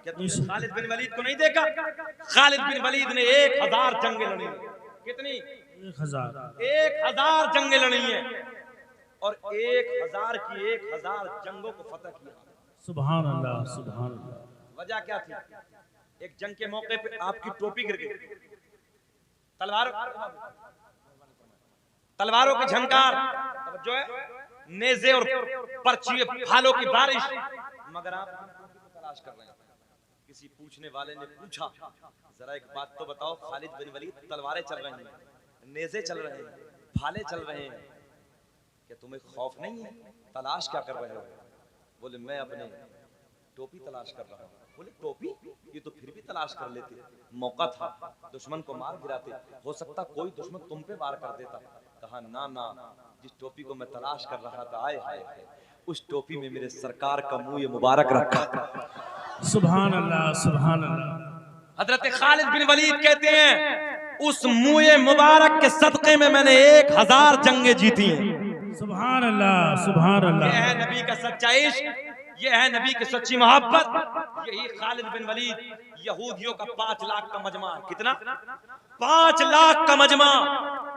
क्या तुमने खालिद बिन वलीद को नहीं देखा? खालिद बिन वलीद ने 1000 जंगें लड़ी। कितनी? 1000 जंगें लड़ी हैं और 1000 की 1000 जंगों को फतह किया। सुभान अल्लाह, सुभान अल्लाह। वजह क्या थी? एक जंग के मौके पे आपकी टोपी गिर गई, तलवारों की झंकार, जो है नेज़े और पर्ची भालों की बारिश, मगर आप तलाश कर रहे हैं। किसी पूछने वाले ने पूछा, जरा एक बात तो बताओ, खालिद बिन वलीद तलवारें चल रही हैं, नेज़े चल रहे हैं, भाले चल रहे हैं, क्या तुम्हें खौफ नहीं है? तलाश क्या कर रहे हो? बोले मैं अपने टोपी तलाश कर रहा हूँ। बोले टोपी? ये तो फिर भी तलाश कर लेते, मौका था, दुश्मन को मार गिराते, हो सकता कोई दुश्मन तुम पे वार कर देता। कहा ना ना, जिस टोपी को मैं तलाश कर रहा था, आए हाय हाय, उस टोपी में मेरे सरकार का मुंह मुबारक रखा। सुभान अल्लाह, सुभान अल्लाह। हजरत खालिद बिन वलीद कहते हैं उस मुंह मुबारक के सदक़े में मैंने 1000 जंगें जीती हैं। सुभान अल्लाह, सुभान अल्लाह। यह है नबी का सच्चा इश्क, यह है नबी की सच्ची मोहब्बत। यही खालिद बिन वलीद, यहूदियों का 5 लाख का मजमा, कितना? 5 लाख का मजमा,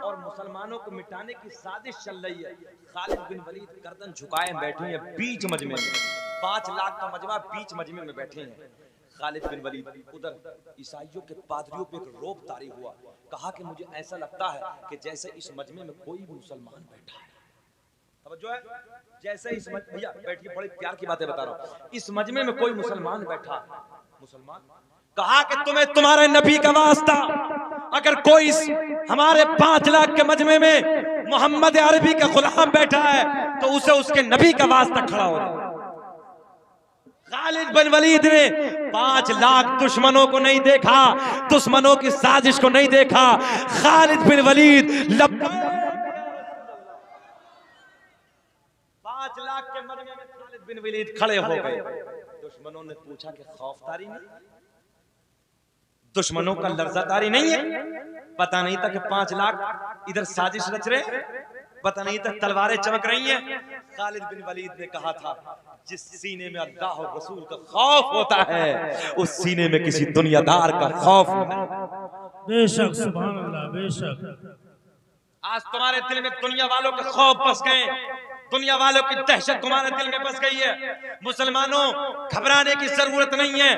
और मुसलमानों को मिटाने की साजिश चल रही है। खालिद बिन वलीद गर्दन झुकाए बैठे हैं बीच मजमे में, 5 लाख का मजमा बीच मजमे में बैठे हैं। खालिद बिन वलीद, उधर ईसाइयों के पादरियों पे एक रोब तारी हुआ, कहा कि मुझे ऐसा लगता है कि जैसे इस मजमे में कोई भी मुसलमान बैठा है। जो है जैसे इस भैया बैठिए, बड़ी प्यार की बातें बता रहा हूँ, इस मजमे में कोई मुसलमान बैठा, मुसलमान कहा कि तुम्हें तुम्हारे नबी का वास्ता, अगर कोई हमारे 5 लाख के मजमे में मोहम्मद अरबी का गुलाम बैठा है तो उसे उसके नबी का वास्ता खड़ा हो रहा। खालिद बिन वलीद ने 5 लाख दुश्मनों को नहीं देखा, दुश्मनों की साजिश को नहीं देखा। खालिद बिन वलीद 5 लाख के मजमे में खालिद बिन वलीद खड़े हो गए। दुश्मनों ने पूछा कि खौफदारी नहीं, दुश्मनों का लर्जादारी नहीं है? पता नहीं था कि 5 लाख इधर साजिश रच रहे, पता नहीं था तलवारें चमक रही हैं। खालिद बिन वलीद ने कहा था, जिस सीने में अल्लाह और रसूल का खौफ होता है, उस सीने में किसी दुनियादार का खौफ नहीं। बेशक, सुभान अल्लाह, बेशक। आज तुम्हारे दिल में दुनिया वालों के खौफ बस गए, दुनिया वालों की दहशत तुम्हारे दिल में बस गई है। मुसलमानों, घबराने की जरूरत नहीं है।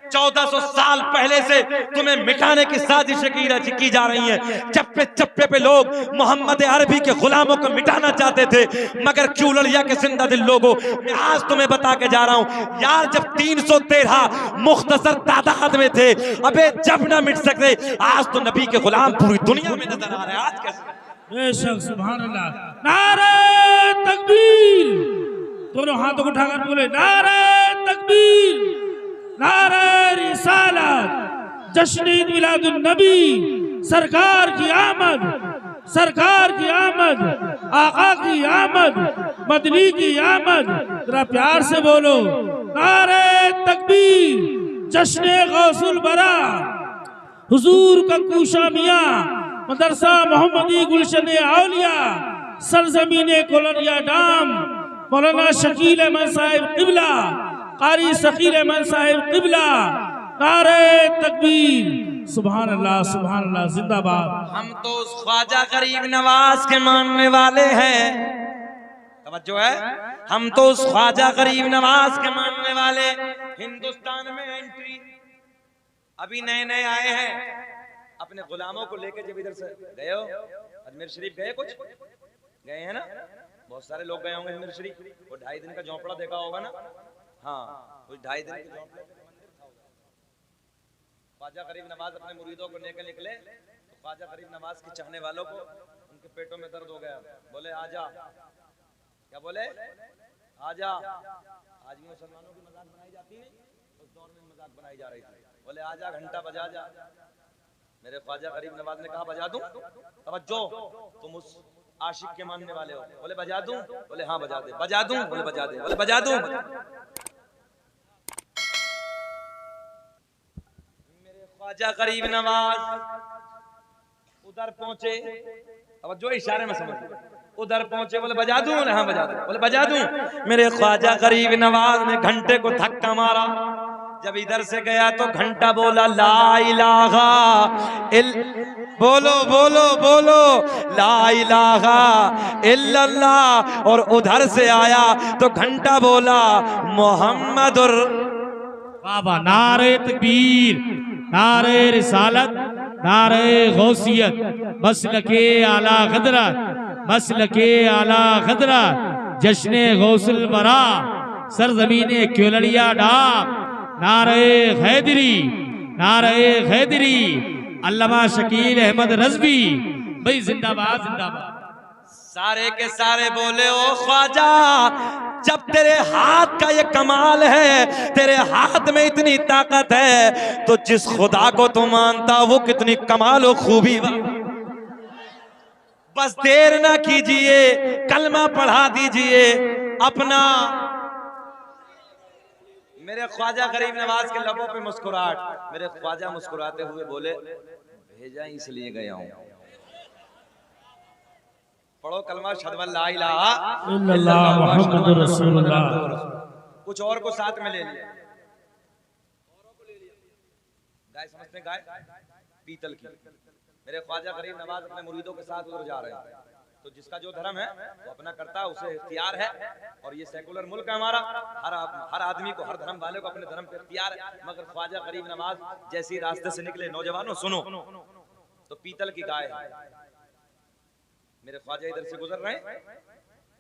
1400 साल पहले से तुम्हें मिटाने की साजिशें की जा रही हैं। चप्पे चप्पे पे लोग मोहम्मद अरबी के गुलामों को मिटाना चाहते थे, मगर क्यों लड़िया के जिंदा दिल लोगों, मैं आज तुम्हें बता के जा रहा हूं यार, जब 313 मुख्तसर तादाद में थे, अबे जब ना मिट सकते, आज तो नबी के गुलाम पूरी दुनिया में नजर आ रहे हैं। आज कैसे? बेशक, सुभान अल्लाह। नारे तकबीर, दोनों हाथों को उठाकर बोले नारे तकबीर, नारे रिसालत, जश्न ईद मिलादुन नबी, सरकार की आमद, सरकार की आमद, आका की आमद, मदनी की आमद। जरा प्यार से बोलो नारे तकबीर, जश्न गौसुल बरा, हुजूर का कूशा मियां, मदरसा मोहम्मदी गुलशन औलिया, सरजमीने कोलरिया डाम, मौलाना शकील अहमद साहिब किबला, कारी शकील अहमद साहिब किबला। नारे तकबीर, सुभान अल्लाह, सुभान अल्लाह, जिंदाबाद। हम तो उस ख्वाजा गरीब नवाज के मानने वाले हैं, तवज्जो है, हम तो उस ख्वाजा गरीब नवाज के मानने वाले। हिंदुस्तान में एंट्री अभी नए नए आए हैं, अपने गुलामों को लेकर जब इधर से गए हो, अजमेर शरीफ गए, कुछ गए हैं ना, बहुत सारे लोग गए होंगे अजमेर शरीफ। वो 2.5 दिन का झोंपड़ा देखा होगा ना, हाँ, कुछ 2.5 दिन का झोंपड़ा। ख्वाजा गरीब नवाज अपने मुरीदों को लेकर निकले, तो ख्वाजा गरीब नवाज के चाहने वालों को उनके पेटों में दर्द हो गया। बोले आजा, क्या बोले? आजा। आज भी मुसलमानों की मजाक बनाई जाती है, उस दौर में मजाक बनाई जा रही थी। बोले आजा, घंटा बजा जा। मेरे ख्वाजा गरीब नवाज ने कहा बजा दूं? तवज्जो, तुम उस आशिक के मानने वाले हो। बोले बजा दूं? बोले हाँ बजा दे। बजा दूं? बोले बजा दे। बोले बजा दूं? मेरे ख्वाजा गरीब नवाज उधर पहुंचे, तवज्जो, इशारे में समझ, उधर पहुंचे, बोले बजा दूं? बोले हाँ बजा दे। बोले बजा दूं? मेरे ख्वाजा गरीब नवाज ने घंटे को धक्का मारा, जब इधर से गया तो घंटा बोला ला इलाहा बोलो बोलो बोलो ला इलाहा इल्लल्लाह। और उधर से आया तो घंटा बोला मोहम्मदुर। बाबा नारे तकबीर, नारे रिसालत, नारे गौसियत, मसलके आला खदरा, मसलके आला खदरा, जश्ने गौसल बरा, सरजमीने क्योलड़िया डाक, नारे हैदरी, नारे हैदरी, अल्लामा शकील अहमद रज़वी भाई जिंदाबाद जिंदाबाद। सारे के सारे बोले ओ ख्वाजा, जब तेरे हाथ का ये कमाल है, तेरे हाथ में इतनी ताकत है, तो जिस खुदा को तू मानता वो कितनी कमाल और खूबी। बस देर ना कीजिए, कलमा पढ़ा दीजिए अपना। मेरे ख्वाजा गरीब नवाज के लबों पे मुस्कुराहट। मेरे ख्वाजा मुस्कुराते हुए बोले भेजा इसलिए गया हूं। पढ़ो कलमा शहदु अल्ला इलाहा इल्लल्लाह मुहम्मदुर रसूलुल्लाह। कुछ और को साथ में ले लिया। गाय समझते हैं, गाय पीतल की। मेरे ख्वाजा गरीब नवाज अपने मुरीदों के साथ उधर जा रहे हैं। तो जिसका जो धर्म है वो अपना करता है, उसे इख्तियार है। और ये सेकुलर मुल्क है हमारा, हर आदमी को, हर धर्म वाले को अपने धर्म पे इख्तियार है। मगर ख्वाजा गरीब नवाज जैसे ही रास्ते से निकले, नौजवानों सुनो, तो पीतल की गाय है। मेरे ख्वाजा इधर से गुजर रहे हैं,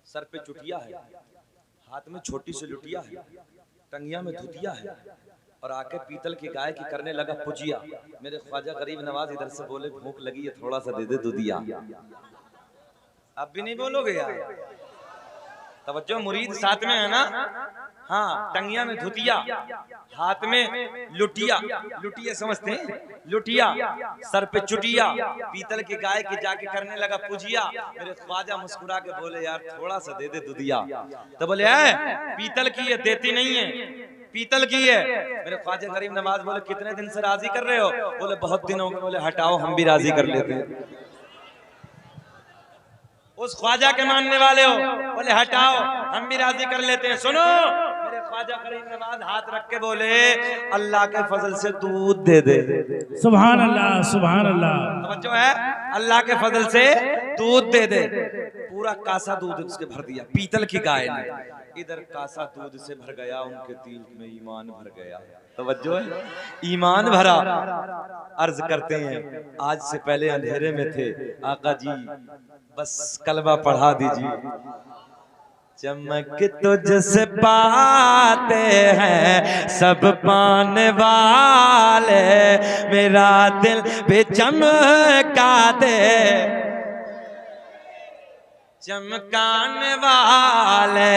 सर पे चुटिया है, हाथ में छोटी सी लुटिया है, टंगिया में धुतिया है, और आके पीतल की गाय की करने लगा पुजिया। मेरे ख्वाजा गरीब नवाज इधर से बोले भूख लगी है, थोड़ा सा दे दे दुधिया। अब भी नहीं बोलोगे यार? तवज्जो, मुरीद साथ में है ना? हाँ, टंगिया में धुतिया, हाथ में लुटिया, लुटिया समझते हैं, लुटिया, सर पे चुटिया, पीतल की गाय की जाके करने लगा पुजिया। मेरे ख्वाजा मुस्कुरा के बोले यार थोड़ा सा दे दे दुधिया। तो बोले पीतल की है, देती नहीं है, पीतल की है। मेरे ख्वाजा गरीब नवाज बोले कितने दिन से राजी कर रहे हो? बोले बहुत दिन हो गए। बोले हटाओ हम भी राजी कर लेते हैं। उस ख्वाजा के मानने वाले हो? बोले हटाओ हम भी राजी कर लेते हैं। सुनो, मेरे ख्वाजा गरीब नवाज हाथ रख के बोले अल्लाह के फजल से दूध दे दे। सुभान अल्लाह सुभान अल्लाह। तवज्जो है, अल्लाह के फजल से दूध दे दे। पूरा कासा दूध उसके भर दिया पीतल की गाय ने। इधर कासा दूध से भर गया, उनके दिल में ईमान भर गया। तवज्जो है, ईमान भरा। अर्ज करते हैं आज से पहले अंधेरे में थे आका जी, बस कलमा पढ़ा दीजिए। चमक तुझसे पाते हैं सब पाने वाले, मेरा दिल भी चमका दे चमकाने वाले।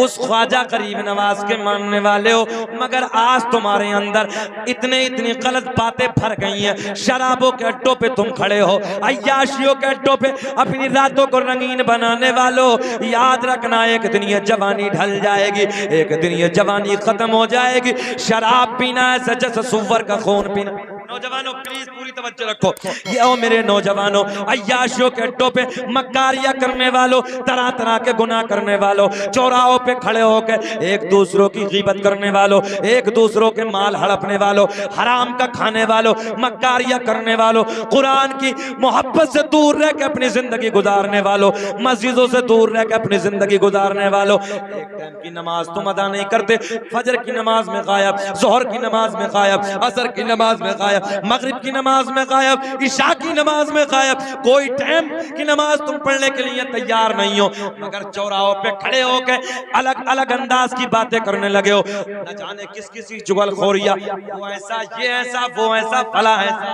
उस ख्वाजा गरीब नवाज के मानने वाले हो, मगर आज तुम्हारे अंदर इतनी गलत बातें भर गई हैं। शराबों के अड्डों पे तुम खड़े हो, अय्याशियों के अड्डों पे अपनी रातों को रंगीन बनाने वालों, याद रखना एक दिन ये जवानी ढल जाएगी, एक दिन ये जवानी खत्म हो जाएगी। शराब पीना है जैसे सुअर का खून पीना। नौजवानों प्लीज पूरी तवज्जो रखो। ये ओ मेरे नौजवानों, अय्याशियों के अड्डों पे मक्कारियां करने वालों, तरह तरह के गुनाह करने वालों, चौराहों पे खड़े होकर एक दूसरों की गीबत करने वालों, एक दूसरों के माल हड़पने वालों, हराम का खाने वालों, मक्कारियां करने वालों, कुरान की मोहब्बत से दूर रह के अपनी जिंदगी गुजारने वालों, मस्जिदों से दूर रह के अपनी जिंदगी गुजारने वालों, एक टाइम की नमाज तुम अदा नहीं करते, फजर की नमाज में गायब, जोहर की नमाज में गायब, असर की नमाज में गायब, मगरिब की नमाज में गायब, इशा की नमाज में गायब, कोई टाइम की नमाज तुम पढ़ने के लिए तैयार नहीं हो, मगर चौराहों पे खड़े होकर अलग अलग अंदाज की बातें करने लगे हो। न जाने किस किसी चुगलखोरिया, वो ऐसा, ये ऐसा, वो ऐसा, फला ऐसा।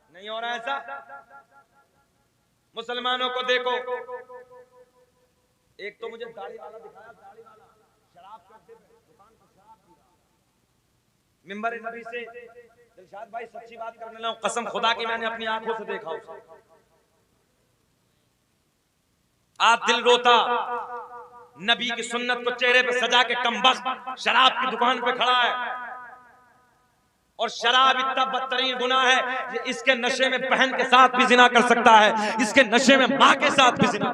नहीं हो रहा ऐसा? मुसलमानों को देखो, एक तो मुझे दाढ़ी वाला दिखाया, दाढ़ी वाला शराब करते दुकान पर शराब पी रहा। मिंबर नबी से दिलशाद भाई सच्ची बात करने लगा, कसम खुदा की मैंने अपनी आंखों से देखा उसे। आज दिल रोता, नबी की सुन्नत को चेहरे पे सजा के कमबख्त शराब की दुकान पे खड़ा है। और शराब इतना बदतरीन गुनाह है, ये इसके नशे में बहन के साथ भी जिना कर सकता है, इसके नशे में मां के साथ भी जिना।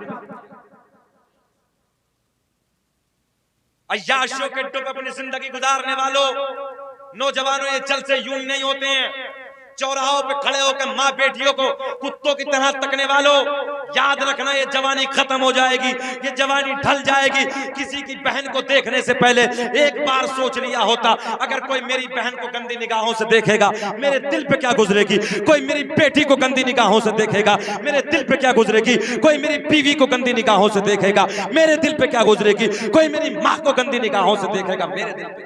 अय्याशियों के टुक अपनी जिंदगी गुजारने वालों, नौजवानों ये जलसे यूं नहीं होते हैं। चौराहों पे खड़े होकर माँ बेटियों को कुत्तों की तरह तकने वालों, याद रखना ये जवानी खत्म हो जाएगी, ये जवानी ढल जाएगी। किसी की बहन को देखने से पहले एक बार सोच लिया होता, अगर कोई मेरी बहन को गंदी निगाहों से देखेगा मेरे दिल पे क्या गुजरेगी, कोई मेरी बेटी को गंदी निगाहों से देखेगा मेरे दिल पे क्या गुजरेगी, कोई मेरी बीवी को गंदी निगाहों से देखेगा मेरे दिल पे क्या गुजरेगी, कोई मेरी माँ को गंदी निगाहों से देखेगा मेरे दिल पे।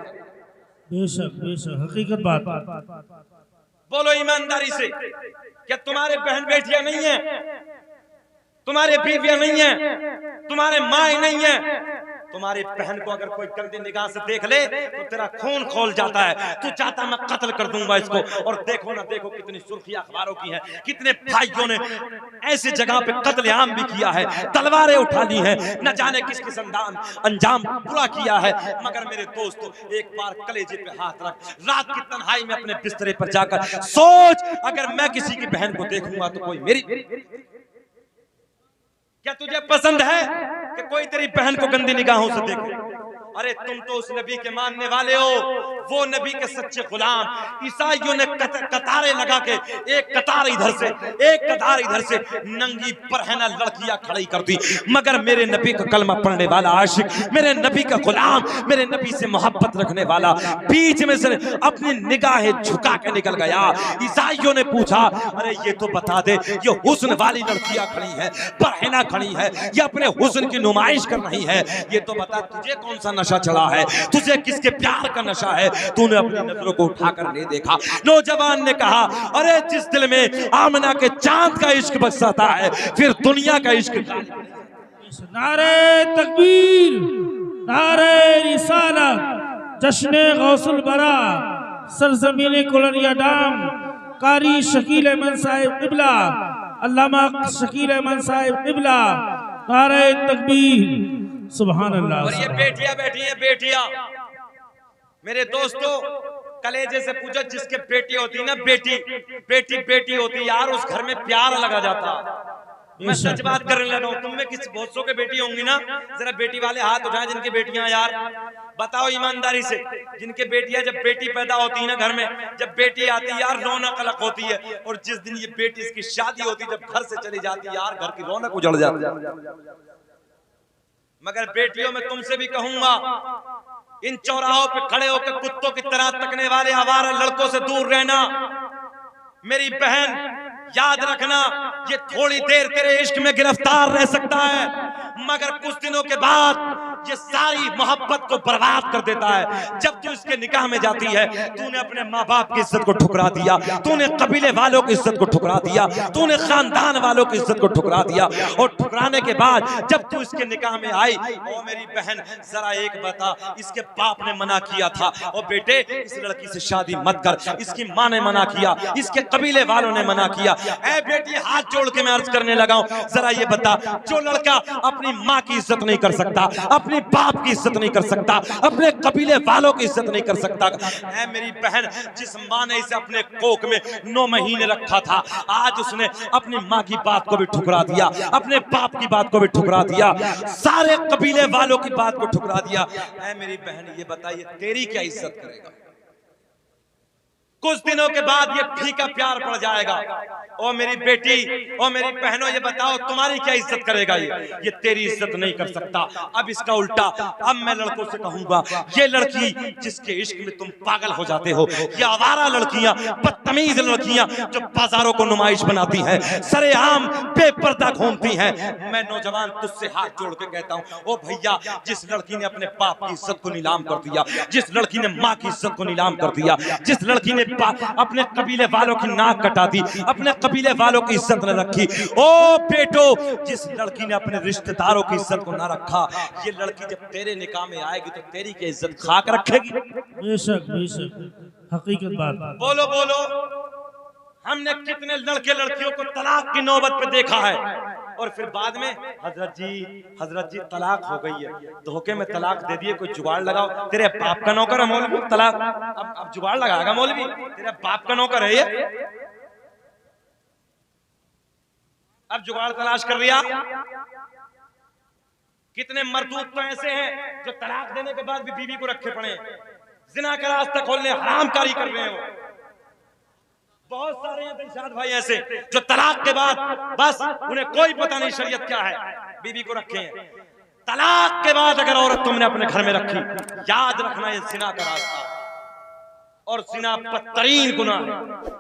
बेशक बेशक हकीकत बात। बोलो ईमानदारी से, क्या तुम्हारे बहन बेटियां नहीं है, तुम्हारे बीवियां नहीं है, तुम्हारे माँ नहीं है? तुम्हारी बहन को अगर कोई गंदी निगाह से देख ले तो तेरा खून खोल जाता है, तू चाहता मैं कत्ल कर दूंगा इसको। और देखो ना, देखो कितनी सुर्खी अखबारों की है, कितने भाइयों ने ऐसी जगह पे कत्लेआम भी किया है, तलवारें उठा ली हैं, न जाने किस किस अंजाम बुरा किया है। मगर मेरे दोस्तों, एक बार कलेजे पे हाथ रख, रात की तन्हाई में अपने बिस्तरे पर जाकर सोच, अगर मैं किसी की बहन को देखूंगा तो कोई मेरी, क्या तुझे पसंद है कि कोई तेरी बहन को गंदी निगाहों से देखे? अरे तुम तो उस नबी के मानने वाले हो, वो नबी के सच्चे गुलाम। ईसाइयों ने कतारें लगा के एक कतार इधर से एक कतार इधर से नंगी बरहना लड़कियां खड़ी कर दी, मगर मेरे नबी का कलमा पढ़ने वाला आशिक, मेरे नबी का गुलाम, मेरे नबी से मोहब्बत रखने वाला बीच में से अपनी निगाहें झुका के निकल गया। ईसाइयों ने पूछा, अरे ये तो बता दे, ये हुस्न वाली लड़कियां खड़ी हैं, बरहना खड़ी है, ये अपने हुस्न की नुमाइश कर रही है, ये तो बता तुझे कौन सा नशा चढ़ा है, तुझे किसके प्यार का नशा है, तूने अपनी नजरों को उठाकर नहीं देखा? नौजवान ने कहा, अरे जिस दिल में आमना के चांद का इश्क बरसता है, फिर दुनिया का इश्क। नारे तकबीर, नारे रिसालत, जश्न गौसुल बरा, सरजमीन कुलरिया डाम, कारी शकील अहमद साहिब क़िबला, अल्लामा शकील अहमद साहिब क़िबला, नारे तकबीर, सुभान अल्लाह। और ये बेटियां बैठी हैं, बेटियां। मेरे दोस्तों, कलेजे से पूछो, जिसके बेटी होती ना, बेटी बेटी बेटी होती यार, उस घर में प्यार लगा जाता। मैं सच बात करने लगा हूं, तुम में किसी बहुत सौ के बेटी होंगी ना, जरा बेटी वाले हाथ उठाएं जिनकी बेटियां, यार बताओ ईमानदारी से, जिनके बेटियां, जब बेटी पैदा होती है ना घर में, जब बेटी आती है यार रौनक अलग होती है, और जिस दिन ये बेटी इसकी शादी होती, जब घर से चली जाती है यार, घर की रौनक उजड़ जाती है। मगर बेटियों में तुमसे भी कहूंगा, इन चौराहों पे खड़े होकर कुत्तों की तरह तकने वाले आवारा लड़कों से दूर रहना। मेरी बहन याद रखना, ये थोड़ी देर तेरे इश्क में गिरफ्तार रह सकता है, मगर कुछ दिनों के बाद ये सारी मोहब्बत को बर्बाद कर देता है। जब तू इसके निकाह में जाती है, तूने अपने माँ बाप की इज्जत को ठुकरा दिया, तूने कबीले वालों की इज्जत को ठुकरा दिया, तूने खानदान वालों की इज्जत को ठुकरा दिया, और ठुकराने के बाद जब तू इसके निकाह में आई, ओ मेरी बहन जरा एक बता, इसके बाप ने मना किया था, और बेटे इस लड़की से शादी मत कर, इसकी माँ ने मना किया, इसके कबीले वालों ने मना किया। ऐ बेटी, हाथ जोड़ के मैं अर्ज करने लगा हूं, जरा ये बता, जो लड़का अपनी माँ की इज्जत नहीं कर सकता, अपने बाप की इज्जत नहीं कर सकता, अपने कबीले वालों की इज्जत नहीं कर सकता, ऐ मेरी बहन, जिस माँ ने इसे अपने कोख में 9 महीने रखा था, आज उसने अपनी माँ की बात को भी ठुकरा दिया, अपने बाप की बात को भी ठुकरा दिया, सारे कबीले वालों की बात को ठुकरा दिया। ऐ मेरी बहन, ये बताइए तेरी क्या इज्जत करेगा? कुछ दिनों के बाद ये फीका प्यार पड़ जाएगा। ओ मेरी बेटी, ओ मेरी बहनों, ये बताओ तुम्हारी क्या इज्जत करेगा? ये तेरी इज्जत नहीं कर सकता। अब इसका उल्टा, अब मैं लड़कों से कहूंगा, ये लड़की जिसके इश्क में तुम पागल हो जाते हो, ये आवारा लड़कियां, बदतमीज लड़कियां जो बाजारों को नुमाइश बनाती हैं, सरेआम बेपर्दा घूमती हैं, मैं नौजवान तुझसे हाथ जोड़ के कहता हूं, ओ भैया, जिस लड़की ने अपने बाप की इज्जत को नीलाम कर दिया, जिस लड़की ने माँ की इज्जत को नीलाम कर दिया, जिस लड़की ने अपने कबीले वालों की नाक कटा दी, अपने कबीले वालों की इज्जत न रखी, ओ बेटो, जिस लड़की ने अपने रिश्तेदारों की इज्जत को ना रखा, ये लड़की जब तेरे निकाह में आएगी तो तेरी की इज्जत खाक रखेगी। बेशक बेशक, हकीकत बात। बोलो बोलो, हमने कितने लड़के लड़कियों को तलाक की नौबत पे देखा है, और फिर बाद में हजरत जी तलाक हो गई है, धोखे में तलाक दे दिए, कोई जुगाड़ लगाओ। तेरे बाप का नौकर है मौलवी, तलाक अब जुगाड़ लगाएगा मौलवी, तेरे बाप का नौकर है ये, अब जुगाड़ तलाश कर लिया। कितने मर्दूद तो ऐसे हैं जो तलाक देने के बाद भी बीवी को रखे पड़े। जिना का रास्ता खोलने हरामकारी कर रहे हो। बहुत सारे हैं दिलशाद भाई ऐसे जो तलाक के बाद बस उन्हें कोई पता नहीं शरीयत क्या है, बीवी को रखे हैं। तलाक के बाद अगर औरत तुमने अपने घर में रखी, याद रखना ये जिना का रास्ता, और जिना बदतरीन गुनाह है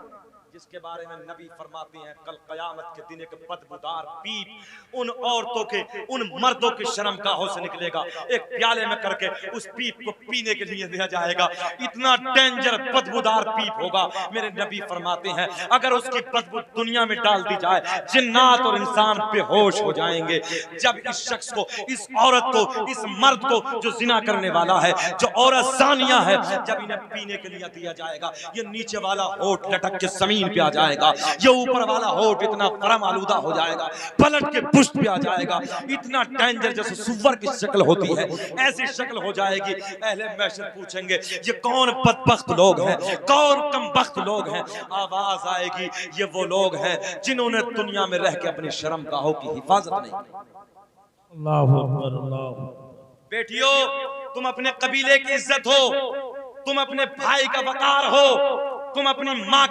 जिसके बारे में नबी फरमाते हैं कल कयामत के दिन एक बदबूदार पीप उन औरतों के, उन मर्दों की शर्मगाहों से निकलेगा, एक प्याले में करके उस पीप को पीने के लिए दिया जाएगा। इतना डेंजर बदबूदार पीप होगा, मेरे नबी फरमाते हैं अगर उसकी बदबू दुनिया में डाल दी जाए, जिन्नात और इंसान बेहोश हो जाएंगे। जब इस शख्स को, इस औरत को, इस मर्द को जो जिना करने वाला है, जो औरत ज़ानिया है, जब इन्हें पीने के लिए दिया जाएगा, ये नीचे वाला होठ लटक के जमीन पे आ जाएगा, ये ऊपर वाला होठ इतना फरम आलूदा हो जाएगा, पलट के पुष्ट पे आ जाएगा। इतना डेंजर, जैसे सुअर की शक्ल होती है ऐसी शक्ल हो जाएगी। अहले महशर पूछेंगे ये कौन बदबख्त लोग हैं, कौन कमबख्त लोग हैं। आवाज आएगी ये वो लोग हैं जिन्होंने दुनिया में रह के अपनी शर्मगाहों की हिफाजत नहीं की। अल्लाहु अकबर, अल्लाहु बेटियों, तुम अपने कबीले की इज्जत हो, तुम अपने भाई का वकार हो, तुम अपनी माँ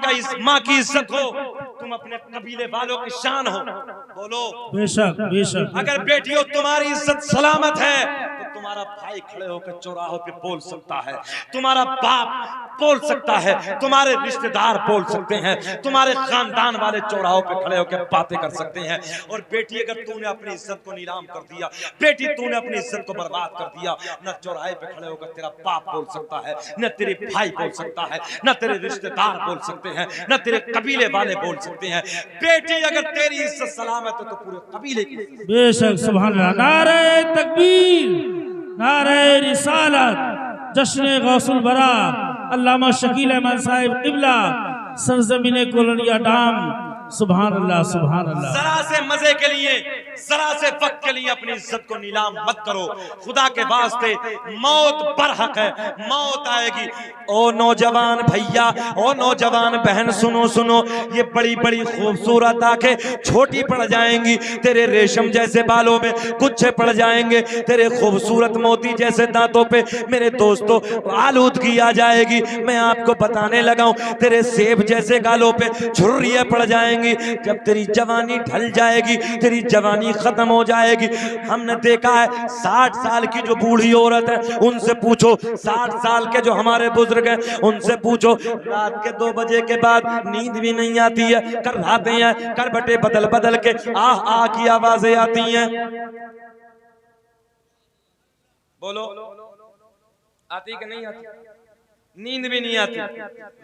की इज्जत हो, तुम अपने कबीले वालों की शान हो। बोलो बेशक बेशक। अगर बेटियों तुम्हारी इज्जत सलामत है तो तुम्हारा भाई खड़े होकर चौराहों पे बोल सकता है, तुम्हारा बाप बोल सकता है, तुम्हारे रिश्तेदार बोल सकते हैं, तुम्हारे खानदान वाले चौराहों पे खड़े होकर बातें कर सकते हैं। और बेटी अगर तूने अपनी इज्जत को नीलाम कर दिया, बेटी तूने अपनी इज्जत को बर्बाद कर दिया, न चौराहे पे खड़े होकर तेरा बाप बोल सकता है, न तेरे भाई बोल सकता है, न तेरे रिश्तेदार बोल सकते हैं, न तेरे कबीले वाले बोल सकते हैं। बेटी अगर तेरी इज्जत सलामत है तो पूरे कबीले की। बेशक, सुभान अल्लाह। नारे तकबीर, नारे रिसालत, जश्न गौसुल बरा, अल्लामा शकील अहमद साहिब क़िबला, सरज़मीन कोलनिया डाम। सुभान अल्लाह, सुभान अल्लाह। जरा से मजे के लिए, जरा से वक्त के लिए अपनी इज्जत को नीलाम मत करो। खुदा के वास्ते मौत बरहक है, मौत आएगी। ओ नौजवान भैया, ओ नौजवान बहन, सुनो सुनो, ये बड़ी बड़ी खूबसूरत आंखें छोटी पड़ जाएंगी, तेरे रेशम जैसे बालों में गुच्छे पड़ जाएंगे, तेरे खूबसूरत मोती जैसे दांतों पे मेरे दोस्तों आलूदगी आ जाएगी। मैं आपको बताने लगा हूं, तेरे सेब जैसे गालों पे झुर्रियां पड़ जाएंगी। जब तेरी जवानी ढल जाएगी, तेरी जवानी खत्म हो जाएगी। हमने देखा है 60 साल की जो बूढ़ी औरत है, उनसे पूछो, 60 साल के जो हमारे बुजुर्ग हैं, उनसे पूछो, रात के 2 बजे के बाद नींद भी नहीं आती है, करवाते हैं, करबटे बदल बदल के आह आह की आवाजें आती हैं। बोलो आती कि नहीं आती? नींद भी नहीं आती।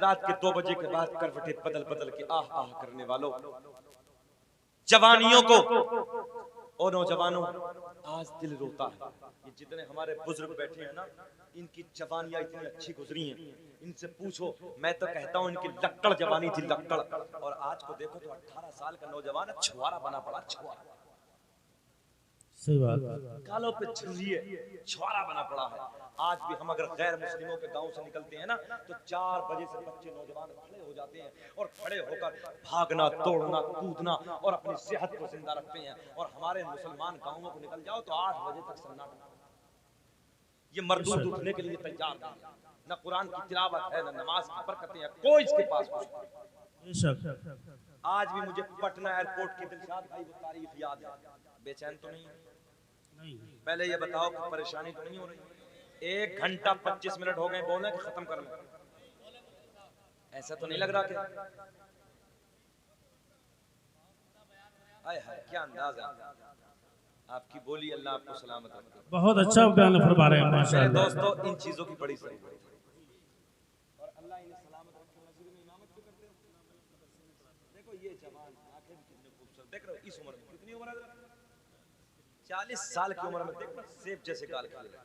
रात के 2 बजे के बाद करवटे बदल बदल के आह आह करने वालों, जवानियों को, और नौजवानों, आज दिल रोता है। ये जितने हमारे बुजुर्ग बैठे हैं ना, इनकी जवानियां इतनी अच्छी गुजरी हैं, इनसे पूछो। मैं तो कहता हूँ इनकी लक्कड़ जवानी थी, लक्कड़। और आज को देखो तो 18 साल का नौजवान छुआरा बना पड़ा, छुआरा। सही बात। गालों पे छुरिए, छुआरा बना पड़ा है। आज भी हम अगर गैर मुस्लिमों के गांव से निकलते हैं ना, तो 4 बजे से बच्चे नौजवान खड़े हो जाते हैं, और खड़े होकर भागना, तोड़ना, कूदना और अपनी सेहत को जिंदा रखते हैं। और हमारे मुसलमान गांवों को निकल जाओ तो 8 बजे तक सन्नाटा। ये मरदूद उठने के लिए तैयार नहीं, न कुरान की तिलावत है, न नमाज की बरकतें हैं, कोई इसके पास कुछ नहीं। आज भी मुझे पटना एयरपोर्ट की दिलशाद भाई वो तारीफ याद है। बेचैन तो नहीं? पहले ये बताओ कि परेशानी तो नहीं हो रही? 1 घंटा 25 मिनट हो गए, बोले कि खत्म कर लो। ऐसा तो नहीं लग रहा कि हाय हाय क्या अंदाज है आपकी बोली। अल्लाह आपको सलामत रखे। बहुत अच्छा बयान फरमा रहे हैं माशाअल्लाह। दोस्तों, इन चीजों की बड़ी जरूरत है और अल्लाह इन्हें सलामत रखे। मस्जिद में इमामत क्यों करते हो? देखो ये जवान आंखें भी कितनी खूबसूरत, देख रहे हो इस उम्र में, कितनी उम्र है? 40 साल की उम्र में देखो सेब जैसे गाल खिले रहे।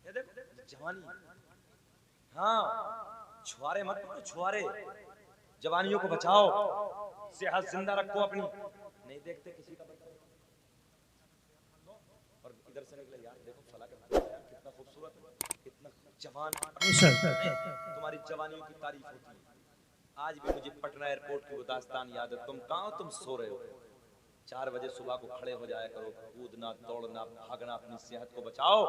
ये देखो जवानी। हाँ, छुआरे मत करो, छुआरे। जवानियों को बचाओ, सेहत जिंदा रखो अपनी। नहीं देखते किसी का बच्चा और इधर से निकले, यार देखो फला का कितना खूबसूरत है, कितना जवान। तुम्हारी जवानियों की तारीफ होती है। आज भी मुझे पटना एयरपोर्ट की वो दास्तान याद है। तुम कहाँ हो? तुम सो रहे हो। 4 बजे सुबह को खड़े हो जाया करो, कूदना, दौड़ना, भागना, अपनी सेहत को बचाओ।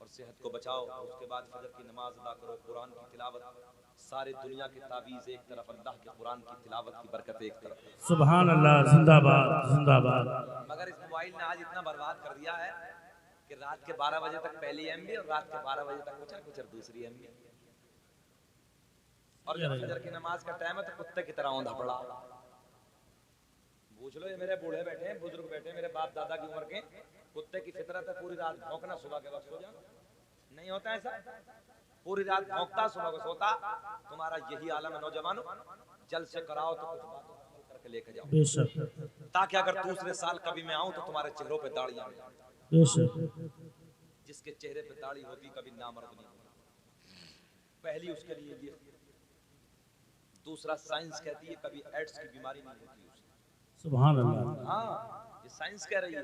और सेहत को बचाओ। उसके बाद फजर की नमाज अदा करो, कुरान की तिलावत, सारे दुनिया के तावीज़ एक तरफ, अल्लाह के कुरान की तिलावत की बरकत एक तरफ। सुभान अल्लाह, जिंदाबाद जिंदाबाद। मगर इस मोबाइल ने आज इतना बर्बाद कर दिया है कि रात के 12 बजे तक पहली एमबी और रात के 12 बजे तक कुछ दूसरी एमबी, और जब फजर की नमाज का टाइम है तो कुत्ते की तरह औंधा पड़ा। पूछ लो, ये मेरे बूढ़े बैठे हैं, बुजुर्ग बैठे हैं, मेरे बाप दादा की उम्र के, कुत्ते की फितरत है पूरी रात भौंकना, सुबह के वक्त सो जाना। नहीं होता ऐसा, पूरी रात भौंकता, सुबह को सोता। तुम्हारा यही आलम है नौजवानों, जल्द से कराओ तो कुछ बातों करके लेके जाओ, बेशक, ताकि अगर दूसरे साल कभी मैं आऊं तो तुम्हारे चेहरों पे दाढ़ियां आए। बेशक। जिसके चेहरे पे दाढ़ी होती कभी नामर्द नहीं होता। पहली उसके लिए ये, दूसरा साइंस कहती है कभी एड्स की बीमारी नहीं होती उसे। सुभान अल्लाह। हाँ, ये साइंस कह रही है।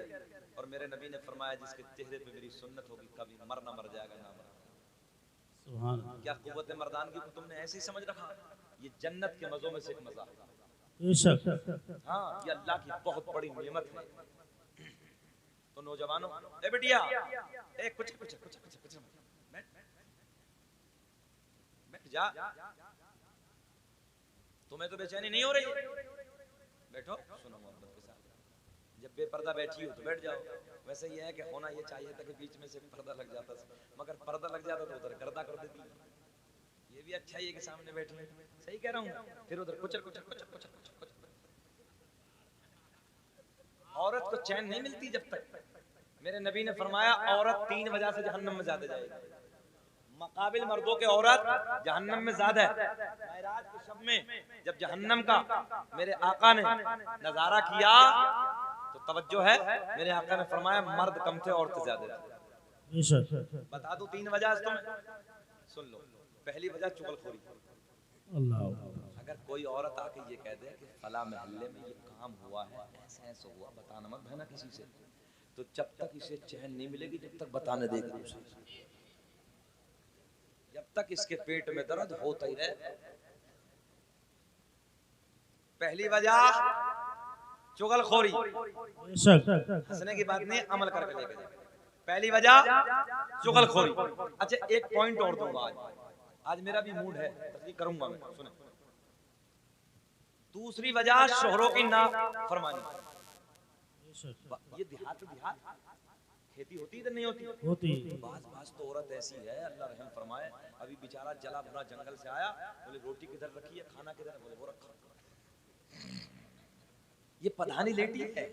और मेरे नबी ने फरमाया जिसके चेहरे पे मेरी सुन्नत होगी कभी मर जाएगा ना मर। सुभान। क्या कुव्वत मर्दानगी को तुमने ऐसे ही समझ रखा? ये जन्नत के मजों में से एक मजा है। बेशक। हाँ, ये अल्लाह की बहुत बड़ी नेमत है। तो नौजवानों, ए बेटिया, ए कुछ बैठ जा। तुम्हें तो बेचैनी नहीं हो रही? बैठो, सुनो मोहब्बत के साथ। जब बेपर्दा बैठी हो तो बैठ जाओ। वैसे ये है कि होना ये चाहिए था कि बीच में से पर्दा लग जाता, मगर पर्दा लग जाता तो उधर गर्दा कर देती। ये भी अच्छा ही है कि सामने बैठी है, सही कह रहा हूँ। फिर उधर कुचल। औरत को चैन नहीं मिलती जब तक। मेरे नबी ने फरमाया औरत 3 वजह से जहन्नम में ज्यादा जाएगी। मकाबिल मर्दों के औरत जहन्नम में ज्यादा है। मेराज के शब में जब जहन्नम का मेरे आका ने नजारा किया तो तवज्जो है, मेरे आका ने फरमाया मर्द कम थे, औरतें ज्यादा थी। बता दो 3 वजह तुम्हें, सुन लो। पहली वजह चुगलखोरी। अल्लाह। अगर कोई औरत आके ये कह दे कि फला महल्ले में ये काम हुआ है, ऐसे हुआ, बताना मत है ना किसी से, तो जब तक इसे चैन नहीं मिलेगी जब तक बताने देगा उसे। जब तक इसके पेट में दर्द होता ही रहे। पहली वजह चुगलखोरी। हंसने की बात नहीं, अमल करके लेके जाए। पहली वजह चुगलखोरी। अच्छा, एक पॉइंट और दूंगा आज मेरा भी मूड है, तस्दीक करूंगा मैं, सुने। दूसरी वजह शोहरों की नाफरमानी। ये देहात खेती होती है नहीं होती? बाज तो औरत ऐसी है, अल्लाह रहम फरमाए। अभी बेचारा जला भुना जंगल से आया, बोले रोटी किधर रखी है, खाना किधर है, बोले वो रखा। ये पधानी लेटी है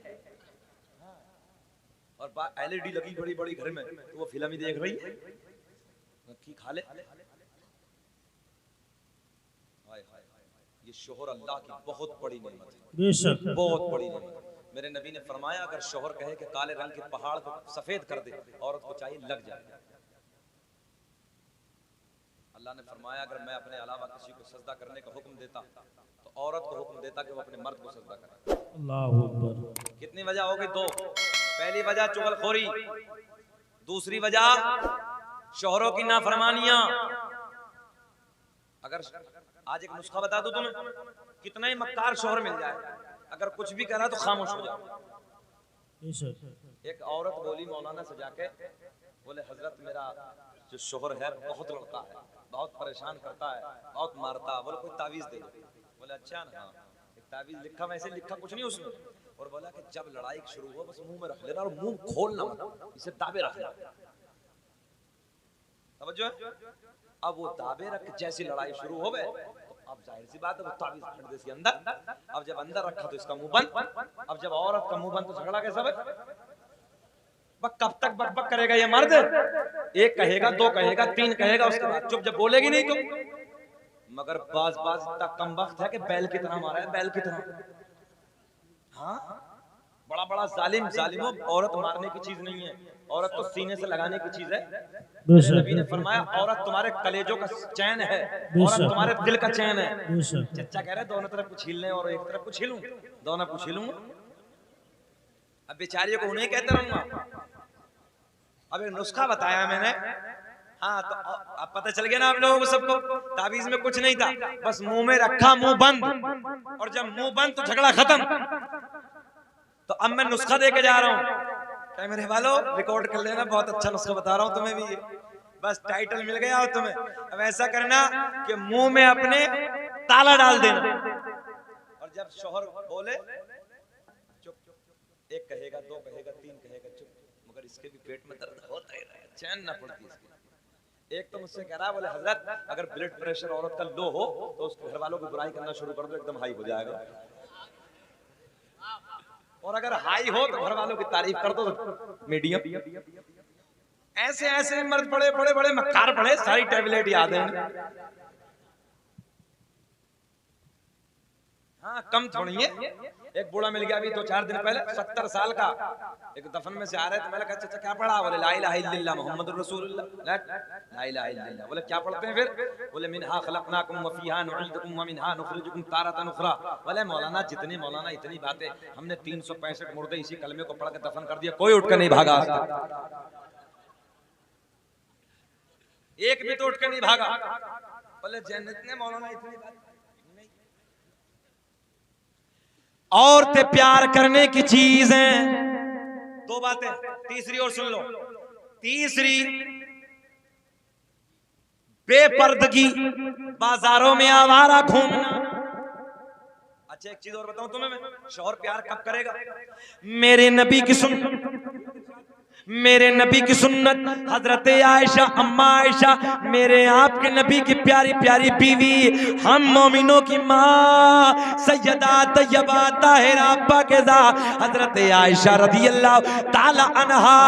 और LED लगी बड़ी बड़ी घर में, तो वो फिल्म ही देख रही है कि खा ले। ये शोहर अल्लाह की बहुत बड़ी नेमत है, बेशक बहुत बड़ी नेमत। मेरे नबी ने फरमाया अगर शोहर कहे कि काले रंग के पहाड़ को सफेद कर दे, औरत को चाहिए लग जाए। अल्लाह ने फरमाया अगर मैं अपने अलावा किसी को सजदा करने का हुक्म देता तो औरत को हुक्म देता कि वो अपने मर्द को सजदा करे। अल्लाहू अकबर। कितनी वजह हो गई? 2। पहली वजह चुगलखोरी, दूसरी वजह शोहरों की नाफरमानियां। अगर आज एक नुस्खा बता दूं तुम्हें, कितना ही मक्कार शोहर मिल जाए, अगर कुछ भी करा तो खामोश हो जाओ। एक औरत बोली मौलाना से जाके, बोले हजरत मेरा जो शोहर है बहुत लड़ता है, बहुत परेशान करता है, बहुत मारता है, बोले कोई तावीज दे दो। बोले अच्छा ना, हाँ एक तावीज लिखा, वैसे लिखा कुछ नहीं उसमें, और बोला कि जब लड़ाई शुरू हो बस मुंह में रख लेना और मुंह खोलना मत, इसे दाबे रखना। समझो? अब वो दाबे रख जैसी लड़ाई शुरू हो गए तो अब जाहिर सी बात है वो तावीज फट दे इसके अंदर। अब जब अंदर रखा तो इसका मुंह बंद। अब जब औरत का मुंह बंद तो झगड़ा कैसा है? कब तक बकबक करेगा ये मर्द? एक कहेगा, 2 कहेगा, 3 कहेगा, उसके बाद चुप। जब बोलेगी नहीं तो, मगर बाज इतना कम वक्त है कि बैल की तरह मारा है, बैल की तरह। हाँ, बड़ा बड़ा जालिमों, औरत मारने की चीज नहीं है, औरत तो सीने से लगाने की चीज है। नबी ने फरमाया औरत तुम्हारे कलेजों का चैन है, औरत तुम्हारे दिल का चैन है। चचा कह रहे दोनों तरफ को छील लें और एक तरफ को छीलूं, दोनों को छीलूंगा। अब बेचारियों को उन्हें कहते रहूंगा। अब एक नुस्खा बताया मैंने, हाँ तो अब पता चल गया ना आप लोगों को सबको, ताबीज में कुछ नहीं था, बस मुंह में रखा, मुंह बंद, और जब मुंह बंद तो झगड़ा खत्म। तो अब मैं नुस्खा दे के जा रहा हूं कैमरे वालों रिकॉर्ड कर लेना, बहुत अच्छा नुस्खा बता रहा हूँ तुम्हें भी ये। बस टाइटल मिल गया हो तुम्हें। अब ऐसा करना कि मुंह में अपने ताला डाल देना, और जब शोहर बोले चुप, एक कहेगा, दो कहेगा, तीन कहेगा चुप, मगर इसके भी पेट में दर्द होता ही रहेगा, चैन ना पड़ती इसकी। एक तो मुझसे कह रहा है, बोले हजरत अगर ब्लड प्रेशर औरत का लो हो तो उसके घर वालों को बुराई करना शुरू कर दो, एकदम हाई हो जाएगा, और अगर हाई हो तो घर वालों की तारीफ कर दो मीडियम। ऐसे ऐसे मर्द बड़े बड़े बड़े मक्कार पड़े, सारी टैबलेट याद है। हाँ कम थोड़ी है। एक बूढ़ा मिल गया अभी 2-4 दिन पहले, 70 साल का, एक दफन में से आ रहे थे, मैंने कहा चाचा क्या पढ़ा? बोले ला इलाहा इल्लल्लाह मुहम्मदुर रसूलुल्लाह। ला इलाहा इल्लल्लाह। बोले क्या पढ़ते हैं फिर? बोले मिनहा खलकनाकुम व फीहा नुईदुकुम व मिनहा नुखरिजुकुम तारतन उखरा। बोले मौलाना जितनी मौलाना इतनी बातें, हमने 365 मुर्दे इसी कलमे को पढ़ के दफन कर दिया, कोई उठ कर नहीं भागा, एक भी तो उठ कर नहीं भागा। बोले जितने मौलाना इतनी बात। औरतें प्यार करने की चीज हैं। दो बातें, तीसरी और सुन लो। तीसरी, बेपर्दगी, बाजारों में आवारा घूमना। अच्छा एक चीज और बताऊं तुम्हें मैं, शौहर प्यार कब करेगा? मेरे नबी की सुन्नत हजरत आयशा, अम्मा आयशा, मेरे आपके नबी की प्यारी प्यारी बीवी, हम मोमिनों की माँ सैयदा तैयबा ताहिरा पाकीज़ा हजरत आयशा रज़ी अल्लाह ताला अन्हा,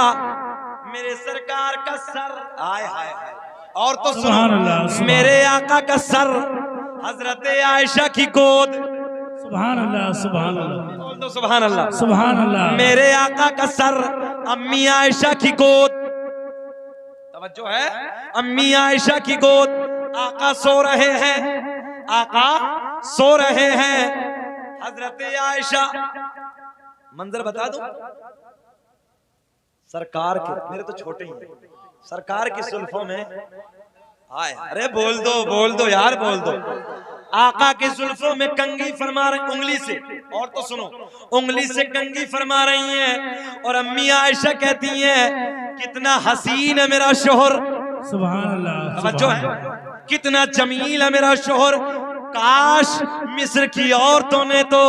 मेरे सरकार का सर, हाय हाय हाय, और तो सुनो, मेरे आका का सर हजरत आयशा की गोद, सुभान अल्लाह, सुभान अल्लाह, बोल दो सुभान अल्लाह, सुभान अल्लाह, मेरे आका का सर अम्मी आयशा की गोद, तवज्जो है, अम्मी आयशा की गोद, आका सो रहे हैं, आका सो रहे हैं, हजरत आयशा, मंजर बता दो, सरकार के, मेरे तो छोटे ही हैं, सरकार की सुल्फों में, हाय, अरे बोल दो यार, बोल दो, आका के जुल्फों में कंघी फरमा रही, उंगली से, और तो सुनो, उंगली से कंघी फरमा रही हैं, और अम्मी आयशा कहती हैं कितना हसीन है मेरा शोहर, सुभान अल्लाह, तवज्जो है, कितना जमील है मेरा शोहर, काश मिस्र की औरतों ने तो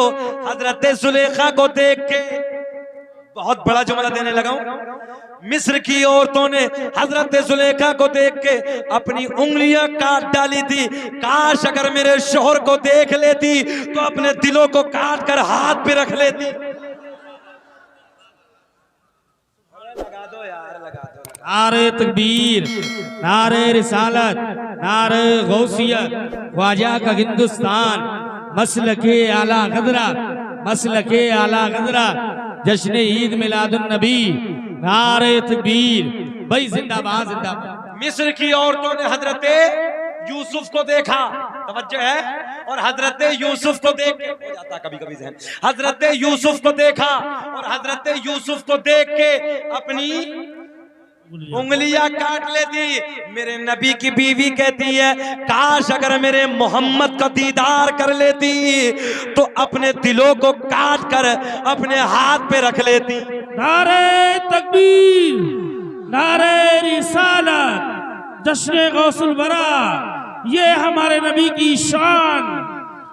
हजरत जुलेखा को देख के, बहुत बड़ा जुमला देने लगा हूं, मिस्र की औरतों ने हजरत जुलेखा को देख के अपनी उंगलियां काट डाली थी, काश अगर मेरे शोहर को देख लेती तो अपने दिलों को काट कर हाथ पे रख लेती। लगा दो यार, लगा दो। नारे तकबीर, नारे रिसालत, नारे गौसियत, ख्वाजा का हिंदुस्तान, मसलके आला गदरा, मसलके आला गदरा, जश्न ईद मिलादुन नबी, नारे तकबीर, भाई जिंदाबाद जिंदाबाद। मिस्र की औरतों ने हजरत यूसुफ को देखा, तवज्जो है, और हजरत यूसुफ को देख के, हो जाता कभी कभी जहन, हजरत यूसुफ को देखा, और हजरत यूसुफ को देख के अपनी उंगलियां काट लेती। मेरे नबी की बीवी कहती है काश अगर मेरे मोहम्मद का दीदार कर लेती तो अपने दिलों को काट कर अपने हाथ पे रख लेती। नारे तकबीर, नारे रिसालत, जश्न गौसुल बरा, ये हमारे नबी की शान,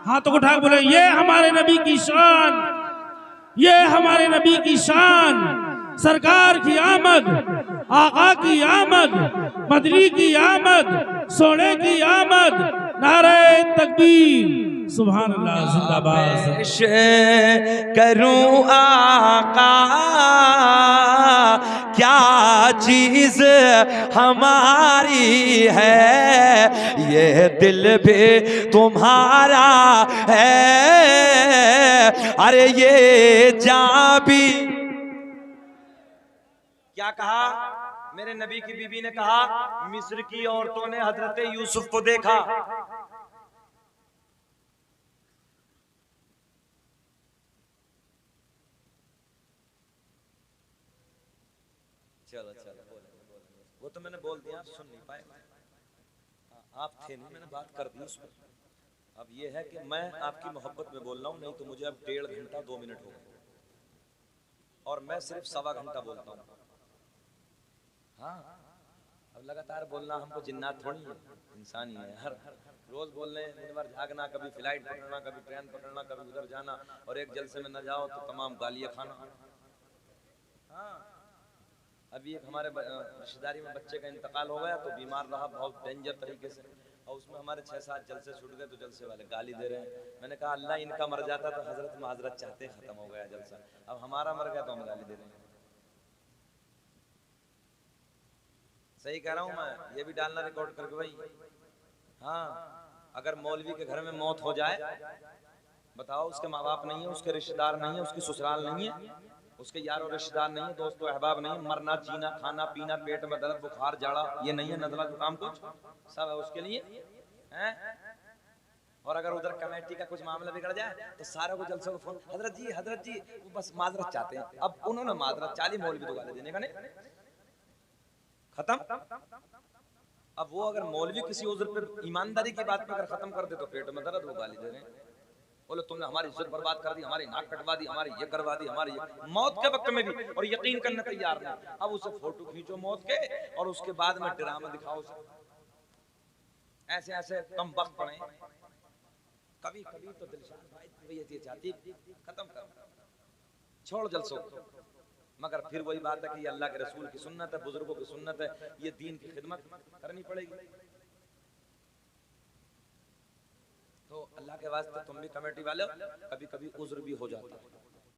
हाथों को उठा बोले ये हमारे नबी की शान, ये हमारे नबी की शान, सरकार की आमद, आका की आमद, मदनी की आमद, सोने की आमद, नारे तकबीर, सुभान अल्लाह, जिंदाबाद। पेश करूं आका क्या चीज हमारी है, ये दिल भी तुम्हारा है, अरे ये जान भी। क्या कहा मेरे नबी की बीबी ने? कहा मिस्र की औरतों ने हजरत यूसुफ को देखा, चलो वो तो मैंने बोल दिया, सुन नहीं पाए, आप थे नहीं, मैंने बात कर दी उस पर। अब ये है कि मैं आपकी मोहब्बत में बोल रहा हूं, नहीं तो मुझे अब 1.5 घंटा 2 मिनट हो गए, और मैं सिर्फ 1.25 घंटा बोलता हूँ। हाँ, अब लगातार बोलना हमको जिन्नात थोड़ी है, इंसान ही है। हर रोज बोलने, दिन भर जागना, कभी फ्लाइट पकड़ना, कभी ट्रेन पकड़ना, कभी उधर जाना, और एक जलसे में न जाओ तो तमाम गालियाँ खाना। हाँ, अभी एक हमारे रिश्तेदारी में बच्चे का इंतकाल हो गया तो बीमार रहा बहुत डेंजर तरीके से, और उसमें हमारे 6-7 जलसे छूट गए, तो जलसे वाले गाली दे रहे हैं। मैंने कहा अल्लाह इनका मर जाता तो हजरत माजरत चाहते खत्म हो गया जलसा, अब हमारा मर गया तो हम गाली दे रहे हैं। सही कह रहा हूँ मैं, ये भी डालना रिकॉर्ड करके भाई। हाँ, अगर मौलवी के घर में मौत हो जाए, बताओ, उसके माँ बाप नहीं है, उसके रिश्तेदार नहीं है, उसकी ससुराल नहीं है, उसके यार और रिश्तेदार नहीं है, दोस्तों अहबाब नहीं है, मरना जीना खाना पीना, पेट में दर्द बुखार जाड़ा ये नहीं है, नजला जुकाम कुछ सब है उसके लिए हैं। और अगर उधर कमेटी का कुछ मामला बिगड़ जाए तो सारा को जलसों को फोन, हजरत जी वो बस माजरत चाहते हैं। अब उन्होंने माजरत 40 मौलवी तो गाली देने का नहीं, खत्म। अब वो अगर मौलवी किसी उज़्र पे ईमानदारी की बात पे अगर खत्म कर दे तो पेट में दर्द, वो गाली दे रहे हैं, बोले तुमने हमारी इज्जत बर्बाद कर दी, हमारी नाक कटवा दी, हमारी ये करवा दी, हमारी ये, मौत के वक्त में भी, और यकीन करने तैयार नहीं। अब उसे फोटो खींचो मौत के और उसके बाद में ड्रामा दिखाओ उसे, ऐसे ऐसे कम वक्त पड़े। कभी कभी तो दिलशाद भाई ये चाहती खत्म कर, छोड़ जलसों, मगर फिर वही बात है कि ये अल्लाह के रसूल की सुन्नत है, बुजुर्गों की सुन्नत है, ये दीन की खिदमत करनी पड़ेगी। तो अल्लाह के वास्ते तुम भी कमेटी वाले हो, कभी कभी उज्र भी हो जाता है।